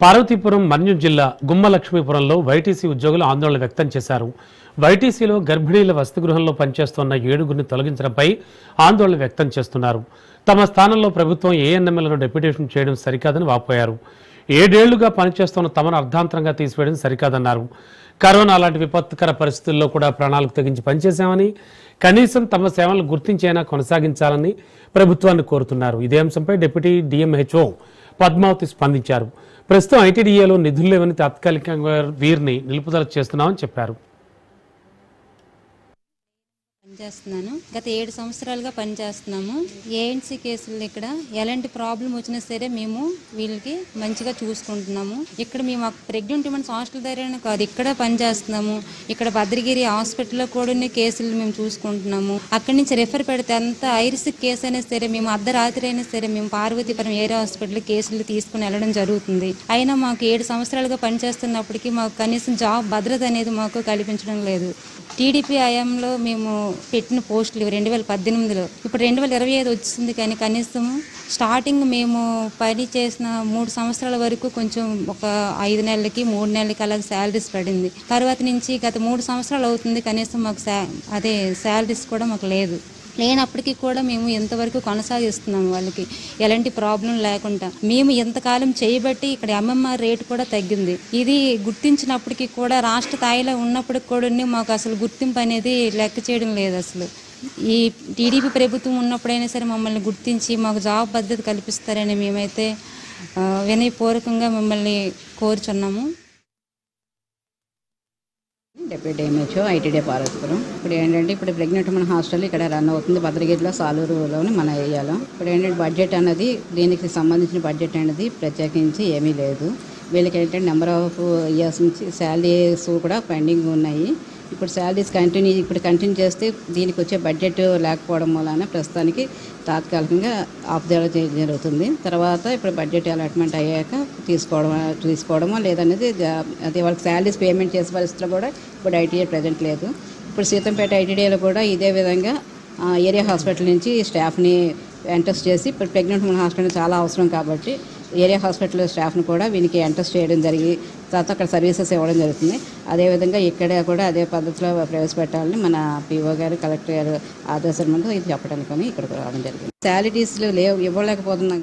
పార్వతీపురం మన్యం జిల్లా గుమ్మలక్ష్మీపురంలో వైటీసీ ఉద్యోగులు ఆందోళన వ్యక్తం చేశారు. వైటీసీలో గర్భిణీల వసతిగృహంలో పనిచేస్తున్న 7గురిని తొలగించడంపై ఆందోళన వ్యక్తం చేస్తున్నారు. తమ స్థానంలో ప్రభుత్వం ఏఎన్ఎంఎల్ను డెప్యుటేషన్ చేయడం సరికాదని వాపోయారు. 7 ఏళ్లుగా పనిచేస్తున్న తమను అర్ధాంతరంగా తీసివేయడం సరికాదన్నారు. కరోనా లాంటి విపత్కర పరిస్థితుల్లో కూడా ప్రాణాలకు తెగించి పనిచేశామని, కనీసం తమ సేవలను గుర్తించైనా కొనసాగించాలని ప్రభుత్వాన్ని కోరుతున్నారు. ఇదే అంశంపై డిప్యూటీ డిఎంహెచ్ఓ పద్మావతి స్పందించారు. ప్రస్తుతం ఐటీడీఏలో నిధులు లేవని తాత్కాలికంగా వీరిని నిలుపుదల చేస్తున్నామని చెప్పారు. పనిచేస్తున్నాను. గత 7 సంవత్సరాలుగా పనిచేస్తున్నాము. ఏఎన్సీ కేసులు ఇక్కడ ఎలాంటి ప్రాబ్లం వచ్చినా సరే మేము వీళ్ళకి మంచిగా చూసుకుంటున్నాము. ఇక్కడ మేము ప్రెగ్నెంట్ ఉమెన్స్ హాస్టల్ దగ్గర కాదు, ఇక్కడ పనిచేస్తున్నాము. ఇక్కడ భద్రగిరి హాస్పిటల్లో కూడా కేసులు మేము చూసుకుంటున్నాము. అక్కడి నుంచి రెఫర్ పెడితే అంత ఐరిస్ కేసు అయినా సరే మేము అర్ధరాత్రి అయినా సరే మేము పార్వతీపురం ఏరియా హాస్పిటల్ కేసులు తీసుకుని వెళ్ళడం జరుగుతుంది. అయినా మాకు 7 సంవత్సరాలుగా పనిచేస్తున్నప్పటికీ మాకు కనీసం జాబ్ భద్రత అనేది మాకు కల్పించడం లేదు. టీడీపీ హయాంలో మేము పెట్టిన పోస్టులు 2018లో, ఇప్పుడు 2025 వచ్చింది. కానీ కనీసం స్టార్టింగ్ మేము పని చేసిన 3 సంవత్సరాల వరకు కొంచెం ఒక 5 నెలలకి 3 నెలలకి అలాగే శాలరీస్ పడింది. తర్వాత నుంచి గత 3 సంవత్సరాలు అవుతుంది కనీసం మాకు శాలరీస్ కూడా మాకు లేనప్పటికీ కూడా మేము ఎంతవరకు కొనసాగిస్తున్నాము. వాళ్ళకి ఎలాంటి ప్రాబ్లం లేకుండా మేము ఎంతకాలం చేయబట్టి ఇక్కడ ఎంఎంఆర్ రేటు కూడా తగ్గింది. ఇది గుర్తించినప్పటికీ కూడా రాష్ట్ర స్థాయిలో ఉన్నప్పటికి కూడా మాకు అసలు గుర్తింపు అనేది లెక్క చేయడం లేదు. అసలు ఈ టీడీపీ ప్రభుత్వం ఉన్నప్పుడైనా సరే మమ్మల్ని గుర్తించి మాకు జాబ్ భద్రత కల్పిస్తారని మేమైతే వినయపూర్వకంగా మిమ్మల్ని కోరుచున్నాము. Deputy DMHO ITDA Parvathipuram. ఇప్పుడు ఏంటంటే ఇప్పుడు ప్రెగ్నెంట్ మన హాస్టల్ ఇక్కడ రన్ అవుతుంది భద్రగిరిలో, సాలూరులోని మన ఏరియాలో. ఇప్పుడు ఏంటంటే బడ్జెట్ అన్నది దీనికి సంబంధించిన బడ్జెట్ అనేది ప్రత్యేకించి ఏమీ లేదు. వీళ్ళకి ఏంటంటే నెంబర్ ఆఫ్ ఇయర్స్ నుంచి శాలరీస్ కూడా పెండింగ్ ఉన్నాయి. ఇప్పుడు శాలరీస్ కంటిన్యూ చేస్తే దీనికి వచ్చే బడ్జెట్ లేకపోవడం వలన ప్రస్తుతానికి తాత్కాలికంగా ఆఫ్ చేయడం జరుగుతుంది. తర్వాత ఇప్పుడు బడ్జెట్ అలాట్మెంట్ అయ్యాక తీసుకోవడమో లేదనేది అదే వాళ్ళకి శాలరీస్ పేమెంట్ చేసే పరిస్థితిలో కూడా ఇప్పుడు ఐటీడీఏ ప్రజెంట్ లేదు. ఇప్పుడు సీతంపేట ఐటీడీఏలో కూడా ఇదే విధంగా ఏరియా హాస్పిటల్ నుంచి స్టాఫ్ని ఎంటెస్ట్ చేసి ఇప్పుడు ప్రెగ్నెంట్ మన హాస్పిటల్ చాలా అవసరం కాబట్టి ఏరియా హాస్పిటల్ స్టాఫ్ను కూడా వీనికి ఎంటెస్ట్ చేయడం జరిగి తర్వాత అక్కడ సర్వీసెస్ ఇవ్వడం జరుగుతుంది. అదేవిధంగా ఇక్కడ కూడా అదే పద్ధతిలో ప్రవేశపెట్టాలని మన పిఓ గారు, కలెక్టర్ గారు ఆదేశాల మీద ఇది చెప్పడానికి ఇక్కడ రావడం జరిగింది. శాలరీస్లు ఇవ్వలేకపోతున్నాం.